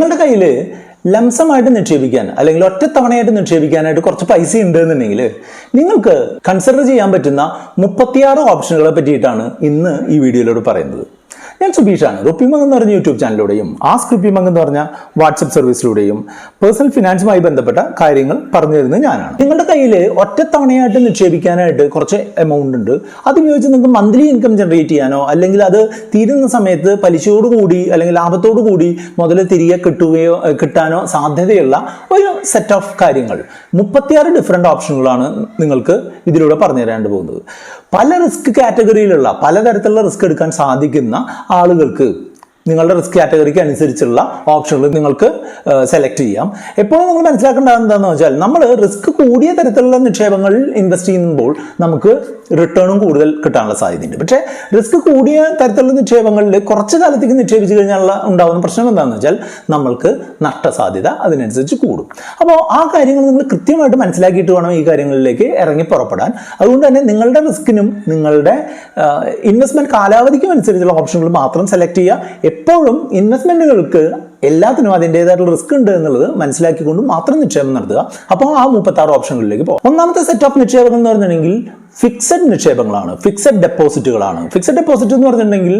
നിങ്ങളുടെ കയ്യിൽ ലംസമായിട്ട് നിക്ഷേപിക്കാൻ അല്ലെങ്കിൽ ഒറ്റത്തവണയായിട്ട് നിക്ഷേപിക്കാനായിട്ട് കുറച്ച് പൈസ ഉണ്ടെന്നുണ്ടെങ്കിൽ നിങ്ങൾക്ക് കൺസിഡർ ചെയ്യാൻ പറ്റുന്ന 36 ഓപ്ഷനുകളെ പറ്റിയിട്ടാണ് ഇന്ന് ഈ വീഡിയോയിലൂടെ പറയുന്നത്. ഞാൻ സുബീഷാണ്. റുപ്പിമംഗ് എന്ന് പറഞ്ഞ യൂട്യൂബ് ചാനലിലൂടെയും ആസ്ക് റുപ്പിമംഗ് എന്ന് പറഞ്ഞ വാട്സപ്പ് സർവീസിലൂടെയും പേഴ്സണൽ ഫിനാൻസുമായി ബന്ധപ്പെട്ട കാര്യങ്ങൾ പറഞ്ഞു തരുന്നത് ഞാനാണ്. നിങ്ങളുടെ കയ്യിൽ ഒറ്റത്തവണയായിട്ട് നിക്ഷേപിക്കാനായിട്ട് കുറച്ച് എമൗണ്ട് ഉണ്ട്. അത് ഉപയോഗിച്ച് നിങ്ങൾക്ക് മന്ത്ലി ഇൻകം ജനറേറ്റ് ചെയ്യാനോ അല്ലെങ്കിൽ അത് തീരുന്ന സമയത്ത് പലിശയോടുകൂടി അല്ലെങ്കിൽ ലാഭത്തോടു കൂടി മുതൽ തിരികെ കിട്ടാനോ സാധ്യതയുള്ള ഒരു സെറ്റ് ഓഫ് കാര്യങ്ങൾ 36 ഡിഫറെൻ്റ് ഓപ്ഷനുകളാണ് നിങ്ങൾക്ക് ഇതിലൂടെ പറഞ്ഞു തരാണ്ട് പോകുന്നത്. പല റിസ്ക് കാറ്റഗറിയിലുള്ള പലതരത്തിലുള്ള റിസ്ക് എടുക്കാൻ സാധിക്കുന്ന ആളുകൾക്ക് നിങ്ങളുടെ റിസ്ക് കാറ്റഗറിക്ക് അനുസരിച്ചുള്ള ഓപ്ഷനുകൾ നിങ്ങൾക്ക് സെലക്ട് ചെയ്യാം. എപ്പോഴും നിങ്ങൾ മനസ്സിലാക്കേണ്ടത് എന്താണെന്ന് വെച്ചാൽ നമ്മൾ റിസ്ക് കൂടിയ തരത്തിലുള്ള നിക്ഷേപങ്ങളിൽ ഇൻവെസ്റ്റ് ചെയ്യുമ്പോൾ നമുക്ക് റിട്ടേണും കൂടുതൽ കിട്ടാനുള്ള സാധ്യതയുണ്ട്. പക്ഷേ റിസ്ക് കൂടിയ തരത്തിലുള്ള നിക്ഷേപങ്ങളിൽ കുറച്ച് കാലത്തേക്ക് നിക്ഷേപിച്ച് കഴിഞ്ഞാൽ ഉണ്ടാകുന്ന പ്രശ്നം എന്താണെന്ന് വെച്ചാൽ നമ്മൾക്ക് നഷ്ടസാധ്യത അതിനനുസരിച്ച് കൂടും. അപ്പോൾ ആ കാര്യങ്ങൾ നിങ്ങൾ കൃത്യമായിട്ട് മനസ്സിലാക്കിയിട്ട് വേണം ഈ കാര്യങ്ങളിലേക്ക് ഇറങ്ങി പുറപ്പെടാൻ. അതുകൊണ്ട് തന്നെ നിങ്ങളുടെ റിസ്കിനും നിങ്ങളുടെ ഇൻവെസ്റ്റ്മെന്റ് കാലാവധിക്കും അനുസരിച്ചുള്ള ഓപ്ഷനുകൾ മാത്രം സെലക്ട് ചെയ്യുക. എപ്പോഴും ഇൻവെസ്റ്റ്മെന്റുകൾക്ക് എല്ലാത്തിനും അതിൻ്റെതായിട്ടുള്ള റിസ്ക് ഉണ്ട് എന്നുള്ളത് മനസ്സിലാക്കിക്കൊണ്ട് മാത്രം നിക്ഷേപം നടത്തുക. അപ്പോൾ ആ 36 ഓപ്ഷനുകളിലേക്ക് പോകും. ഒന്നാമത്തെ സെറ്റ് ഓഫ് നിക്ഷേപങ്ങൾ എന്ന് പറഞ്ഞിട്ടുണ്ടെങ്കിൽ ഫിക്സഡ് നിക്ഷേപങ്ങളാണ്, ഫിക്സഡ് ഡെപ്പോസിറ്റുകളാണ്. ഫിക്സഡ് ഡെപ്പോസിറ്റ് എന്ന് പറഞ്ഞിട്ടുണ്ടെങ്കിൽ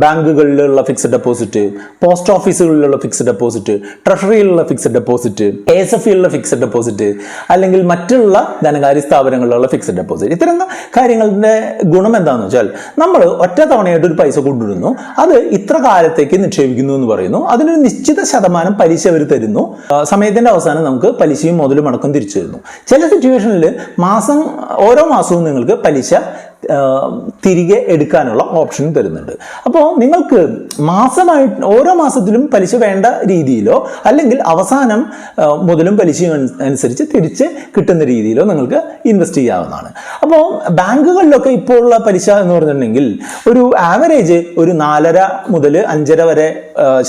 ബാങ്കുകളിലുള്ള ഫിക്സഡ് ഡെപ്പോസിറ്റ്, പോസ്റ്റ് ഓഫീസുകളിലുള്ള ഫിക്സഡ് ഡെപ്പോസിറ്റ്, ട്രഷറിയിലുള്ള ഫിക്സഡ് ഡെപ്പോസിറ്റ്, ASFയിലുള്ള ഫിക്സഡ് ഡെപ്പോസിറ്റ്, അല്ലെങ്കിൽ മറ്റുള്ള ധനകാര്യ സ്ഥാപനങ്ങളിലുള്ള ഫിക്സഡ് ഡെപ്പോസിറ്റ്. ഇത്തരം കാര്യങ്ങളുടെ ഗുണം എന്താണെന്ന് വെച്ചാൽ നമ്മൾ ഒറ്റ തവണയായിട്ട് ഒരു പൈസ കൊണ്ടുവരുന്നു, അത് ഇത്ര കാലത്തേക്ക് നിക്ഷേപിക്കുന്നു എന്ന് പറയുന്നു. അതിനൊരു നിശ്ചിത ശതമാനം പലിശ അവർ തരുന്നു. സമയത്തിന്റെ അവസാനം നമുക്ക് പലിശയും മുതലും അടക്കം തിരിച്ചു തരുന്നു. ചില സിറ്റുവേഷനിൽ ഓരോ മാസവും നിങ്ങൾക്ക് പലിശ തിരികെ എടുക്കാനുള്ള ഓപ്ഷൻ തരുന്നുണ്ട്. അപ്പോൾ നിങ്ങൾക്ക് ഓരോ മാസത്തിലും പലിശ വേണ്ട രീതിയിലോ അല്ലെങ്കിൽ അവസാനം മുതലും പലിശയും അനുസരിച്ച് തിരിച്ച് കിട്ടുന്ന രീതിയിലോ നിങ്ങൾക്ക് ഇൻവെസ്റ്റ് ചെയ്യാവുന്നതാണ്. അപ്പോൾ ബാങ്കുകളിലൊക്കെ ഇപ്പോൾ ഉള്ള പലിശ എന്ന് പറഞ്ഞിട്ടുണ്ടെങ്കിൽ ഒരു ആവറേജ് ഒരു 4.5 മുതൽ 5.5 വരെ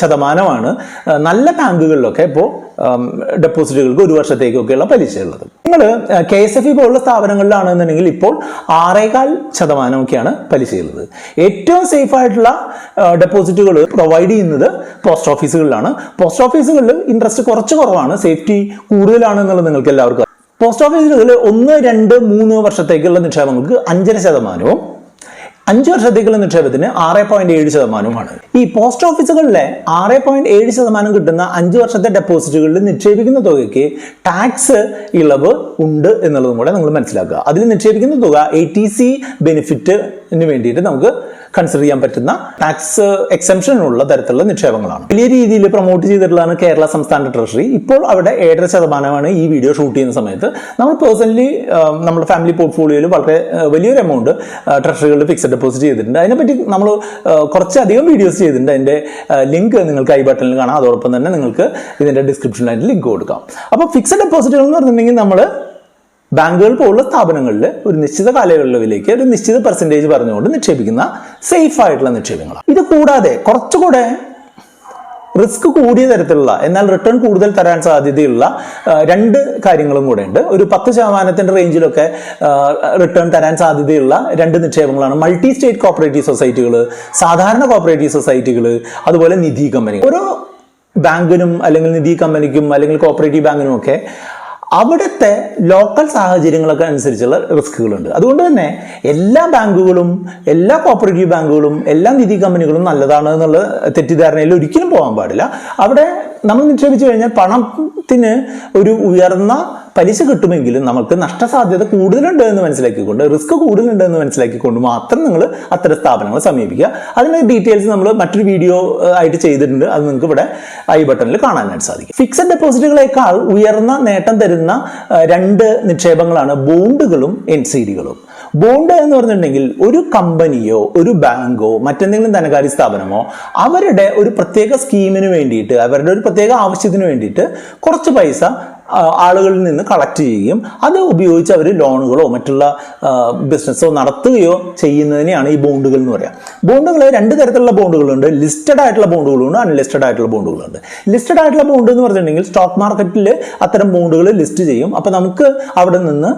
ശതമാനമാണ് നല്ല ബാങ്കുകളിലൊക്കെ ഇപ്പോൾ ഡെപ്പോസിറ്റുകൾക്ക് 1 വർഷത്തേക്കൊക്കെയുള്ള പലിശ ഉള്ളത്. നിങ്ങൾ KSFE പോലുള്ള സ്ഥാപനങ്ങളിലാണെന്നുണ്ടെങ്കിൽ ഇപ്പോൾ 6.25% പലിശയുള്ളത്. ഏറ്റവും സേഫ് ആയിട്ടുള്ള ഡെപ്പോസിറ്റുകൾ പ്രൊവൈഡ് ചെയ്യുന്നത് പോസ്റ്റ് ഓഫീസുകളിലാണ്. പോസ്റ്റ് ഓഫീസുകളിൽ ഇൻട്രസ്റ്റ് കുറച്ച് കുറവാണ്, സേഫ്റ്റി കൂടുതലാണ് എന്നുള്ളത് നിങ്ങൾക്ക് എല്ലാവർക്കും. പോസ്റ്റ് ഓഫീസുകളിൽ 1, 2, 3 വർഷത്തേക്കുള്ള നിക്ഷേപങ്ങൾക്ക് 5.5%, 5 വർഷത്തേക്കുള്ള നിക്ഷേപത്തിന് 6.7%. ഈ പോസ്റ്റ് ഓഫീസുകളിലെ 6.7% കിട്ടുന്ന 5 വർഷത്തെ ഡെപ്പോസിറ്റുകളിൽ നിക്ഷേപിക്കുന്ന തുകയ്ക്ക് ടാക്സ് ഇളവ് ഉണ്ട് എന്നുള്ളതും കൂടെ നിങ്ങൾ മനസ്സിലാക്കുക. അതിൽ നിക്ഷേപിക്കുന്ന തുക ATC ബെനിഫിറ്റിന് വേണ്ടിയിട്ട് നമുക്ക് കൺസിഡർ ചെയ്യാൻ പറ്റുന്ന ടാക്സ് എക്സംഷനുള്ള തരത്തിലുള്ള നിക്ഷേപങ്ങളാണ്. വലിയ രീതിയിൽ പ്രൊമോട്ട് ചെയ്തിട്ടുള്ളതാണ് കേരള സംസ്ഥാന ട്രഷറി. ഇപ്പോൾ അവിടെ 7.5% ഈ വീഡിയോ ഷൂട്ട് ചെയ്യുന്ന സമയത്ത്. നമ്മൾ പേഴ്സണലി നമ്മുടെ ഫാമിലി പോർട്ട്ഫോളിയോയിൽ വളരെ വലിയൊരു എമൗണ്ട് ട്രഷറികളിൽ ഫിക്സഡ് ഡെപ്പോസിറ്റ് ചെയ്തിട്ടുണ്ട്. അതിനെപ്പറ്റി നമ്മൾ കുറച്ചധികം വീഡിയോസ് ചെയ്തിട്ടുണ്ട്. അതിൻ്റെ ലിങ്ക് നിങ്ങൾക്ക് ഐ ബട്ടണിൽ കാണാം. അതോടൊപ്പം തന്നെ നിങ്ങൾക്ക് ഇതിൻ്റെ ഡിസ്ക്രിപ്ഷനിലായിട്ട് ലിങ്ക് കൊടുക്കാം. അപ്പോൾ ഫിക്സഡ് ഡെപ്പോസിറ്റുകൾ എന്ന് പറഞ്ഞിട്ടുണ്ടെങ്കിൽ നമ്മൾ ബാങ്കുകൾ പോലുള്ള സ്ഥാപനങ്ങളിൽ ഒരു നിശ്ചിത കാലയളവിലേക്ക് ഒരു നിശ്ചിത പെർസെൻറ്റേജ് പറഞ്ഞുകൊണ്ട് നിക്ഷേപിക്കുന്ന സേഫ് ആയിട്ടുള്ള നിക്ഷേപങ്ങളാണ്. ഇത് കൂടാതെ കുറച്ചുകൂടെ റിസ്ക് കൂടിയ തരത്തിലുള്ള എന്നാൽ റിട്ടേൺ കൂടുതൽ തരാൻ സാധ്യതയുള്ള 2 കാര്യങ്ങളും കൂടെ ഉണ്ട്. ഒരു 10% റേഞ്ചിലൊക്കെ റിട്ടേൺ തരാൻ സാധ്യതയുള്ള 2 നിക്ഷേപങ്ങളാണ് മൾട്ടി സ്റ്റേറ്റ് കോപ്പറേറ്റീവ് സൊസൈറ്റികൾ, സാധാരണ കോപ്പറേറ്റീവ് സൊസൈറ്റികൾ, അതുപോലെ നിധി കമ്പനി. ഓരോ ബാങ്കിനും അല്ലെങ്കിൽ നിധി കമ്പനിക്കും അല്ലെങ്കിൽ കോപ്പറേറ്റീവ് ബാങ്കിനും ഒക്കെ അവിടുത്തെ ലോക്കൽ സാഹചര്യങ്ങളൊക്കെ അനുസരിച്ചുള്ള റിസ്കുകളുണ്ട്. അതുകൊണ്ട് തന്നെ എല്ലാ ബാങ്കുകളും എല്ലാ കോപ്പറേറ്റീവ് ബാങ്കുകളും എല്ലാ നിധി കമ്പനികളും നല്ലതാണ് എന്നുള്ള തെറ്റിദ്ധാരണയിൽ ഒരിക്കലും പോകാൻ പാടില്ല. അവിടെ നമ്മൾ നിക്ഷേപിച്ചു കഴിഞ്ഞാൽ പണത്തിന് ഒരു ഉയർന്ന പലിശ കിട്ടുമെങ്കിലും നമുക്ക് നഷ്ടസാധ്യത കൂടുതലുണ്ട് എന്ന് മനസ്സിലാക്കിക്കൊണ്ട്, റിസ്ക് കൂടുതലുണ്ട് എന്ന് മനസ്സിലാക്കിക്കൊണ്ട് മാത്രം നിങ്ങൾ അത്തരം സ്ഥാപനങ്ങളെ സമീപിക്കുക. അതിൻ്റെ ഡീറ്റെയിൽസ് നമ്മൾ മറ്റൊരു വീഡിയോ ആയിട്ട് ചെയ്തിട്ടുണ്ട്. അത് നിങ്ങൾക്ക് ഇവിടെ ഐ ബട്ടണിൽ കാണാനായിട്ട് സാധിക്കും. ഫിക്സഡ് ഡെപ്പോസിറ്റുകളേക്കാൾ ഉയർന്ന നേട്ടം തരുന്ന 2 നിക്ഷേപങ്ങളാണ് ബോണ്ടുകളും NCDകളും. ബോണ്ട് എന്ന് പറഞ്ഞിട്ടുണ്ടെങ്കിൽ ഒരു കമ്പനിയോ ഒരു ബാങ്കോ മറ്റെന്തെങ്കിലും ധനകാര്യ സ്ഥാപനമോ അവരുടെ ഒരു പ്രത്യേക സ്കീമിന് വേണ്ടിയിട്ട്, അവരുടെ ഒരു പ്രത്യേക ആവശ്യത്തിന് വേണ്ടിയിട്ട് കുറച്ച് പൈസ ആളുകളിൽ നിന്ന് കളക്ട് ചെയ്യുകയും അത് ഉപയോഗിച്ച് അവർ ലോണുകളോ മറ്റുള്ള ബിസിനസ്സോ നടത്തുകയോ ചെയ്യുന്നതിനെയാണ് ഈ ബോണ്ടുകൾ എന്ന് പറയുക. ബോണ്ടുകൾ രണ്ട് തരത്തിലുള്ള ബോണ്ടുകളുണ്ട്. ലിസ്റ്റഡ് ആയിട്ടുള്ള ബോണ്ടുകളുണ്ട്, അൺലിസ്റ്റഡ് ആയിട്ടുള്ള ബോണ്ടുകളുണ്ട്. ലിസ്റ്റഡ് ആയിട്ടുള്ള ബോണ്ട് എന്ന് പറഞ്ഞിട്ടുണ്ടെങ്കിൽ സ്റ്റോക്ക് മാർക്കറ്റിൽ അത്തരം ബോണ്ടുകൾ ലിസ്റ്റ് ചെയ്യും. അപ്പോൾ നമുക്ക് അവിടെ നിന്ന്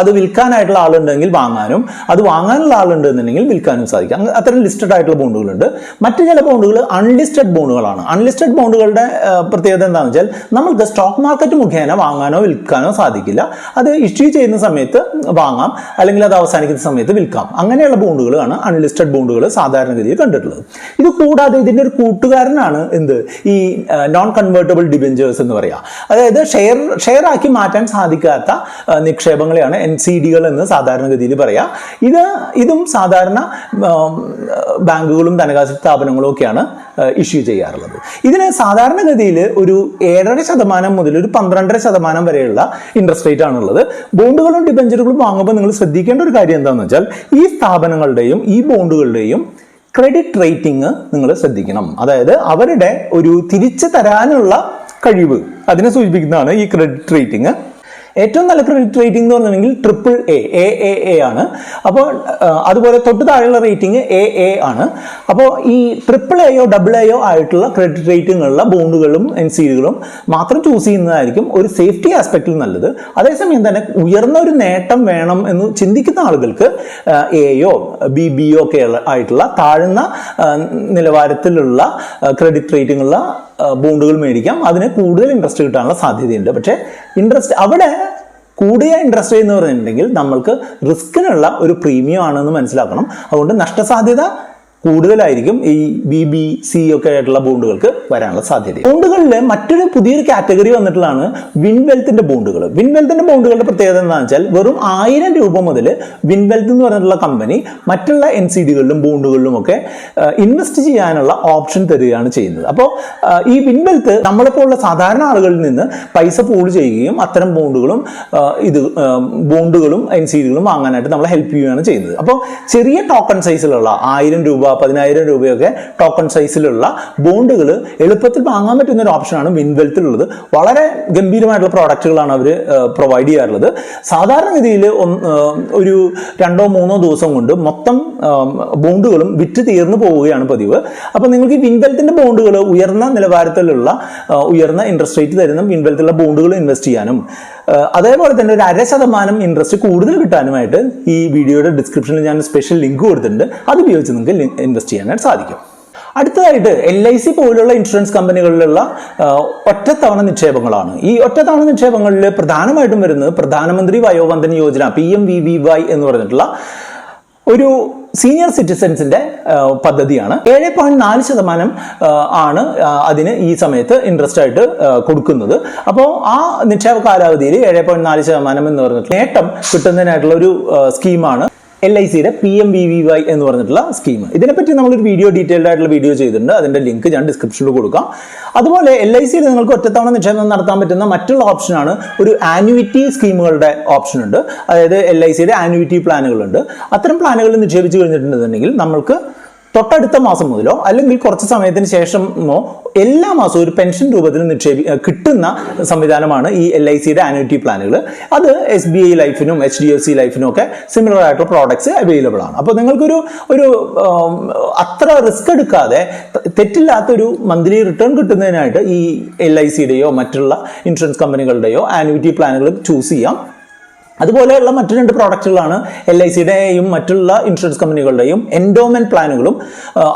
അത് വിൽക്കാനായിട്ടുള്ള ആളുണ്ടെങ്കിൽ വാങ്ങാനും അത് വാങ്ങാനുള്ള ആളുണ്ടെന്നുണ്ടെങ്കിൽ വിൽക്കാനും സാധിക്കും. അത്തരം ലിസ്റ്റഡ് ആയിട്ടുള്ള ബോണ്ടുകളുണ്ട്. മറ്റു ചില ബോണ്ടുകൾ അൺലിസ്റ്റഡ് ബോണ്ടുകളാണ്. അൺലിസ്റ്റഡ് ബോണ്ടുകളുടെ പ്രത്യേകത എന്താണെന്ന് വെച്ചാൽ നമ്മൾക്ക് സ്റ്റോക്ക് മാർക്കറ്റ് മുഖേന വാങ്ങാനോ വിൽക്കാനോ സാധിക്കില്ല. അത് ഇഷ്യൂ ചെയ്യുന്ന സമയത്ത് വാങ്ങാം, അല്ലെങ്കിൽ അത് അവസാനിക്കുന്ന സമയത്ത് വിൽക്കാം. അങ്ങനെയുള്ള ബോണ്ടുകളാണ് അൺലിസ്റ്റഡ് ബോണ്ടുകൾ സാധാരണഗതിയിൽ കണ്ടിട്ടുള്ളത്. ഇത് കൂടാതെ ഇതിൻ്റെ ഒരു കൂട്ടുകാരനാണ് ഈ നോൺ കൺവേർട്ടബിൾ ഡിബെഞ്ചേഴ്സ് എന്ന് പറയുക. അതായത് ഷെയർ ആക്കി മാറ്റാൻ സാധിക്കാത്ത നിക്ഷേപങ്ങളെയാണ് NCDകൾ എന്ന് സാധാരണഗതിയിൽ പറയാം. ഇതും സാധാരണ ബാങ്കുകളും ധനകാശ സ്ഥാപനങ്ങളും ഒക്കെയാണ് ഇഷ്യൂ ചെയ്യാറുള്ളത്. ഇതിന് സാധാരണഗതിയിൽ ഒരു 7.5% മുതൽ ഒരു 12% വരെയുള്ള ഇൻട്രസ്റ്റ് റേറ്റ് ആണുള്ളത്. ബോണ്ടുകളും ഡിബെഞ്ചറുകളും വാങ്ങുമ്പോൾ നിങ്ങൾ ശ്രദ്ധിക്കേണ്ട ഒരു കാര്യം എന്താണെന്ന് വെച്ചാൽ ഈ സ്ഥാപനങ്ങളുടെയും ഈ ബോണ്ടുകളുടെയും ക്രെഡിറ്റ് റേറ്റിംഗ് നിങ്ങൾ ശ്രദ്ധിക്കണം. അതായത് അവരുടെ ഒരു തിരിച്ചു തരാനുള്ള കഴിവ് അതിനെ സൂചിപ്പിക്കുന്നതാണ് ഈ ക്രെഡിറ്റ് റേറ്റിംഗ്. ഏറ്റവും നല്ല ക്രെഡിറ്റ് റേറ്റിംഗ് എന്ന് പറഞ്ഞിട്ടുണ്ടെങ്കിൽ AAA ആണ്. അപ്പോൾ അതുപോലെ തൊട്ട് താഴെയുള്ള റേറ്റിംഗ് AA ആണ്. അപ്പോൾ ഈ AAAയോ AA ആയിട്ടുള്ള ക്രെഡിറ്റ് റേറ്റിംഗുള്ള ബോണ്ടുകളും NCDകളും മാത്രം ചൂസ് ചെയ്യുന്നതായിരിക്കും ഒരു സേഫ്റ്റി ആസ്പെക്റ്റിൽ നല്ലത്. അതേസമയം തന്നെ ഉയർന്ന ഒരു നേട്ടം വേണം എന്ന് ചിന്തിക്കുന്ന ആളുകൾക്ക് Aയോ BBയോ ഒക്കെ ആയിട്ടുള്ള താഴ്ന്ന നിലവാരത്തിലുള്ള ക്രെഡിറ്റ് റേറ്റിംഗ് ഉള്ള ബോണ്ടുകൾ മേടിക്കാം. അതിന് കൂടുതൽ ഇൻട്രസ്റ്റ് കിട്ടാനുള്ള സാധ്യതയുണ്ട്. പക്ഷേ അവിടെ കൂടിയ ഇൻട്രസ്റ്റ് എന്ന് പറഞ്ഞിട്ടുണ്ടെങ്കിൽ നമ്മൾക്ക് റിസ്കിനുള്ള ഒരു പ്രീമിയം ആണെന്ന് മനസ്സിലാക്കണം. അതുകൊണ്ട് നഷ്ടസാധ്യത കൂടുതലായിരിക്കും ഈ BBC ഒക്കെ ആയിട്ടുള്ള ബോണ്ടുകൾക്ക് വരാനുള്ള സാധ്യത. ബോണ്ടുകളിൽ മറ്റൊരു പുതിയൊരു കാറ്റഗറി വന്നിട്ടുള്ളതാണ് വിൻവെൽത്തിന്റെ ബോണ്ടുകൾ. വിൻവെൽത്തിന്റെ ബോണ്ടുകളുടെ പ്രത്യേകത എന്താണെന്ന് വെച്ചാൽ വെറും 1000 രൂപ മുതൽ വിൻവെൽത്ത് എന്ന് പറഞ്ഞിട്ടുള്ള കമ്പനി മറ്റുള്ള NCDകളിലും ബോണ്ടുകളിലും ഒക്കെ ഇൻവെസ്റ്റ് ചെയ്യാനുള്ള ഓപ്ഷൻ തരികയാണ് ചെയ്യുന്നത്. അപ്പോൾ ഈ വിൻവെൽത്ത് നമ്മളിപ്പോഴുള്ള സാധാരണ ആളുകളിൽ നിന്ന് പൈസ പൂൾ ചെയ്യുകയും അത്തരം ബോണ്ടുകളും NCDകളും വാങ്ങാനായിട്ട് നമ്മളെ ഹെൽപ്പ് ചെയ്യുകയാണ് ചെയ്യുന്നത്. അപ്പോൾ ചെറിയ ടോക്കൺ സൈസിലുള്ള 1000 രൂപ 10,000 രൂപയൊക്കെ ടോക്കൺ സൈസിലുള്ള ബോണ്ടുകൾ എളുപ്പത്തിൽ വാങ്ങാൻ പറ്റുന്ന ഒരു ഓപ്ഷനാണ് വിൻവെൽത്തിലുള്ളത്. വളരെ ഗംഭീരമായിട്ടുള്ള പ്രോഡക്റ്റുകളാണ് അവർ പ്രൊവൈഡ് ചെയ്യാറുള്ളത്. സാധാരണഗതിയിൽ ഒരു 2-3 ദിവസം കൊണ്ട് മൊത്തം ബോണ്ടുകളും വിറ്റ് തീർന്നു പോവുകയാണ് പതിവ്. അപ്പോൾ നിങ്ങൾക്ക് ഈ വിൻവെൽത്തിന്റെ ബോണ്ടുകൾ ഉയർന്ന നിലവാരത്തിലുള്ള ഉയർന്ന ഇൻട്രസ്റ്റ് റേറ്റ് തരുന്ന വിൻവെൽത്തിലുള്ള ബോണ്ടുകൾ ഇൻവെസ്റ്റ് ചെയ്യാനും അതേപോലെ തന്നെ ഒരു 0.5% ഇൻട്രസ്റ്റ് കൂടുതൽ കിട്ടാനുമായിട്ട് ഈ വീഡിയോയുടെ ഡിസ്ക്രിപ്ഷനിൽ ഞാൻ സ്പെഷ്യൽ ലിങ്ക് കൊടുത്തിട്ടുണ്ട്. അത് ഉപയോഗിച്ച് നിങ്ങൾക്ക് ഇൻവെസ്റ്റ് ചെയ്യാനായിട്ട് സാധിക്കും. അടുത്തതായിട്ട് LIC പോലുള്ള ഇൻഷുറൻസ് കമ്പനികളിലുള്ള ഒറ്റത്തവണ നിക്ഷേപങ്ങളാണ്. ഈ ഒറ്റത്തവണ നിക്ഷേപങ്ങളിൽ പ്രധാനമായിട്ടും വരുന്നത് പ്രധാനമന്ത്രി വയോവന്ദൻ യോജന PMVVY എന്ന് പറഞ്ഞിട്ടുള്ള ഒരു സീനിയർ സിറ്റിസൻസിന്റെ പദ്ധതിയാണ്. 7.4% ആണ് അതിന് ഈ സമയത്ത് ഇൻട്രസ്റ്റ് ആയിട്ട് കൊടുക്കുന്നത്. അപ്പോൾ ആ നിക്ഷേപ കാലാവധിയിൽ 7.4% എന്ന് പറഞ്ഞിട്ട് നേട്ടം കിട്ടുന്നതിനായിട്ടുള്ള ഒരു സ്കീമാണ് LICയുടെ PMVVY എന്ന് പറഞ്ഞിട്ടുള്ള സ്കീം. ഇതിനെപ്പറ്റി നമ്മളൊരു ഡീറ്റെയിൽഡ് ആയിട്ടുള്ള വീഡിയോ ചെയ്തിട്ടുണ്ട്. അതിന്റെ ലിങ്ക് ഞാൻ ഡിസ്ക്രിപ്ഷനിൽ കൊടുക്കാം. അതുപോലെ LICയിൽ നിങ്ങൾക്ക് ഒറ്റത്തവണ നിക്ഷേപം നടത്താൻ പറ്റുന്ന മറ്റുള്ള ഓപ്ഷനാണ് ഒരു ആന്യൂയിറ്റി സ്കീമുകളുടെ ഓപ്ഷൻ ഉണ്ട്. അതായത് LICയുടെ ആന്യൂയിറ്റി പ്ലാനുകളുണ്ട്. അത്തരം പ്ലാനുകളിൽ നിക്ഷേപിച്ചു കഴിഞ്ഞിട്ടുണ്ടെന്നുണ്ടെങ്കിൽ നമ്മൾക്ക് തൊട്ടടുത്ത മാസം മുതലോ അല്ലെങ്കിൽ കുറച്ച് സമയത്തിന് ശേഷമോ എല്ലാ മാസവും ഒരു പെൻഷൻ രൂപത്തിൽ കിട്ടുന്ന സംവിധാനമാണ് ഈ LICയുടെ ആന്യൂയിറ്റി പ്ലാനുകൾ. അത് SBI ലൈഫിനും HDFC ലൈഫിനും ഒക്കെ സിമിലർ ആയിട്ടുള്ള പ്രോഡക്ട്സ് അവൈലബിൾ ആണ്. അപ്പോൾ നിങ്ങൾക്കൊരു അത്ര റിസ്ക് എടുക്കാതെ തെറ്റില്ലാത്തൊരു മന്ത്ലി റിട്ടേൺ കിട്ടുന്നതിനായിട്ട് ഈ LICയുടെയോ മറ്റുള്ള ഇൻഷുറൻസ് കമ്പനികളുടെയോ ആന്യൂയിറ്റി പ്ലാനുകൾ ചൂസ് ചെയ്യാം. അതുപോലെയുള്ള മറ്റു 2 പ്രോഡക്റ്റുകളാണ് LICയുടെയും മറ്റുള്ള ഇൻഷുറൻസ് കമ്പനികളുടെയും എൻഡോമെന്റ് പ്ലാനുകളും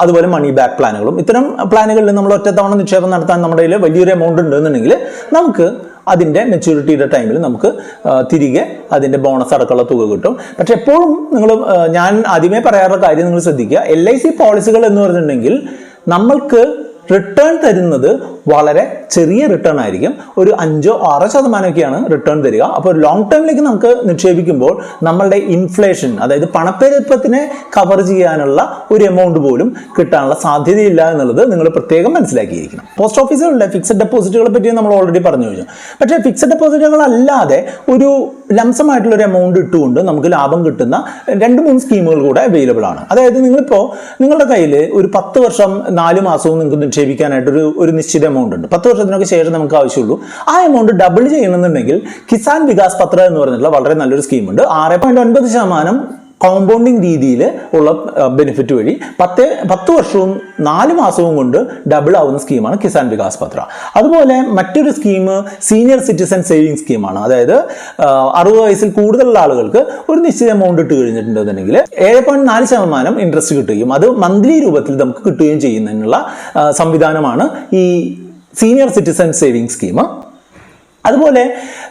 അതുപോലെ മണി ബാക്ക് പ്ലാനുകളും. ഇത്തരം പ്ലാനുകളിൽ നമ്മൾ ഒറ്റത്തവണ നിക്ഷേപം നടത്താൻ നമ്മുടെ കയ്യിൽ വലിയൊരു എമൗണ്ട് ഉണ്ടെന്നുണ്ടെങ്കിൽ നമുക്ക് അതിൻ്റെ മെച്യൂരിറ്റിയുടെ ടൈമിൽ നമുക്ക് തിരികെ അതിൻ്റെ ബോണസ് അടക്കമുള്ള തുക കിട്ടും. പക്ഷെ എപ്പോഴും ഞാൻ ആദ്യമേ പറയാറുള്ള കാര്യം നിങ്ങൾ ശ്രദ്ധിക്കുക, LIC പോളിസികൾ എന്ന് പറഞ്ഞിട്ടുണ്ടെങ്കിൽ നമ്മൾക്ക് റിട്ടേൺ തരുന്നത് വളരെ ചെറിയ റിട്ടേൺ ആയിരിക്കും. ഒരു 5-6% റിട്ടേൺ തരിക. അപ്പോൾ ലോങ് ടേമിലേക്ക് നമുക്ക് നിക്ഷേപിക്കുമ്പോൾ നമ്മളുടെ ഇൻഫ്ലേഷൻ, അതായത് പണപ്പെരുപ്പത്തിനെ കവർ ചെയ്യാനുള്ള ഒരു എമൗണ്ട് പോലും കിട്ടാനുള്ള സാധ്യതയില്ല എന്നുള്ളത് നിങ്ങൾ പ്രത്യേകം മനസ്സിലാക്കിയിരിക്കണം. പോസ്റ്റ് ഓഫീസുകളുടെ ഫിക്സഡ് ഡെപ്പോസിറ്റുകളെ പറ്റി നമ്മൾ ഓൾറെഡി പറഞ്ഞു കഴിഞ്ഞു. പക്ഷേ ഫിക്സഡ് ഡെപ്പോസിറ്റുകൾ അല്ലാതെ ഒരു ലംസമായിട്ടുള്ള ഒരു എമൗണ്ട് ഇട്ടുകൊണ്ട് നമുക്ക് ലാഭം കിട്ടുന്ന 2-3 സ്കീമുകൾ കൂടെ അവൈലബിൾ ആണ്. അതായത് നിങ്ങളുടെ കയ്യിൽ ഒരു 10 വർഷം 4 മാസവും നിങ്ങൾക്ക് നിക്ഷേപിക്കാനായിട്ട് ഒരു നിശ്ചിത എമൗണ്ട് ഉണ്ട്. 10 വർഷത്തിനൊക്കെ ശേഷം നമുക്ക് ആവശ്യമുള്ളൂ. ആ എമൗണ്ട് ഡബിൾ ചെയ്യണമെന്നുണ്ടെങ്കിൽ കിസാൻ വികാസ് പത്ര എന്ന് പറഞ്ഞിട്ടുള്ള വളരെ നല്ലൊരു സ്കീമുണ്ട്. 6.9% കോമ്പൗണ്ടിങ് രീതിയിൽ ഉള്ള ബെനിഫിറ്റ് വഴി 10 വർഷവും 4 മാസവും കൊണ്ട് ഡബിൾ ആവുന്ന സ്കീമാണ് കിസാൻ വികാസ് പത്ര. അതുപോലെ മറ്റൊരു സ്കീം സീനിയർ സിറ്റിസൺ സേവിങ് സ്കീമാണ്. അതായത് 60 വയസ്സിൽ കൂടുതലുള്ള ആളുകൾക്ക് ഒരു നിശ്ചിത എമൗണ്ട് ഇട്ട് കഴിഞ്ഞിട്ടുണ്ടെന്നുണ്ടെങ്കിൽ 7.4% ഇൻട്രസ്റ്റ് കിട്ടുകയും അത് മന്ത്ലി രൂപത്തിൽ നമുക്ക് കിട്ടുകയും ചെയ്യുന്നതിനുള്ള സംവിധാനമാണ് ഈ സീനിയർ സിറ്റിസൺ സേവിങ് സ്കീം. അതുപോലെ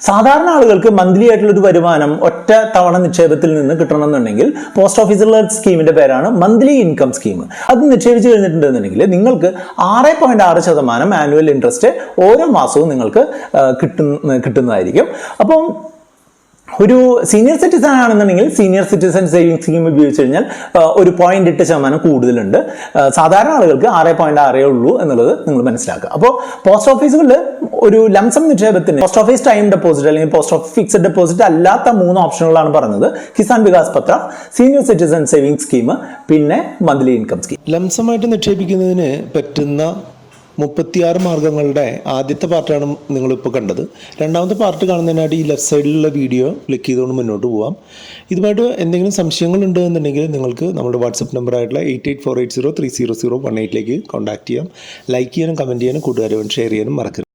സാധാരണ ആളുകൾക്ക് മന്ത്ലി ആയിട്ടുള്ള ഒരു വരുമാനം ഒറ്റ തവണ നിക്ഷേപത്തിൽ നിന്ന് കിട്ടണമെന്നുണ്ടെങ്കിൽ പോസ്റ്റ് ഓഫീസിലുള്ള സ്കീമിന്റെ പേരാണ് മന്ത്ലി ഇൻകം സ്കീം. അത് നിക്ഷേപിച്ച് കഴിഞ്ഞിട്ടുണ്ടെന്നുണ്ടെങ്കിൽ നിങ്ങൾക്ക് 6.6% ആനുവൽ ഇൻട്രസ്റ്റ് ഓരോ മാസവും നിങ്ങൾക്ക് കിട്ടുന്നതായിരിക്കും. അപ്പം ഒരു സീനിയർ സിറ്റിസൺ ആണെന്നുണ്ടെങ്കിൽ സീനിയർ സിറ്റിസൺ സേവിംഗ് സ്കീം ഉപയോഗിച്ച് കഴിഞ്ഞാൽ ഒരു 0.8% കൂടുതലുണ്ട്. സാധാരണ ആളുകൾക്ക് 6.6 ഉള്ളൂ എന്നുള്ളത് നിങ്ങൾ മനസ്സിലാക്കുക. അപ്പോൾ പോസ്റ്റ് ഓഫീസുകളിൽ ഒരു ലംസം നിക്ഷേപത്തിന് പോസ്റ്റ് ഓഫീസ് ടൈം ഡെപ്പോസിറ്റ് അല്ലെങ്കിൽ പോസ്റ്റ് ഓഫീസ് ഫിക്സഡ് ഡെപ്പോസിറ്റ് അല്ലാത്ത 3 ഓപ്ഷനുകളാണ് പറഞ്ഞത്: Kisan Vikas Patra, senior citizen saving scheme, പിന്നെ മന്ത്ലി ഇൻകം സ്കീം. ലംസമായിട്ട് നിക്ഷേപിക്കുന്നതിന് പറ്റുന്ന 36 മാർഗങ്ങളുടെ ആദ്യത്തെ പാർട്ടാണ് നിങ്ങളിപ്പോൾ കണ്ടത്. രണ്ടാമത്തെ പാർട്ട് കാണുന്നതിനായിട്ട് ഈ ലെഫ്റ്റ് സൈഡിലുള്ള വീഡിയോ ക്ലിക്ക് ചെയ്തുകൊണ്ട് മുന്നോട്ട് പോകാം. ഇതുമായിട്ട് എന്തെങ്കിലും സംശയങ്ങളുണ്ട് എന്നുണ്ടെങ്കിൽ നിങ്ങൾക്ക് നമ്മുടെ വാട്സപ്പ് നമ്പറായിട്ടുള്ള 8848030018 കോൺടാക്ട് ചെയ്യാം. ലൈക്ക് ചെയ്യാനും കമൻറ്റ് ചെയ്യാനും കൂട്ടുകാരുമായി ഷെയർ ചെയ്യാനും മറക്കരുത്.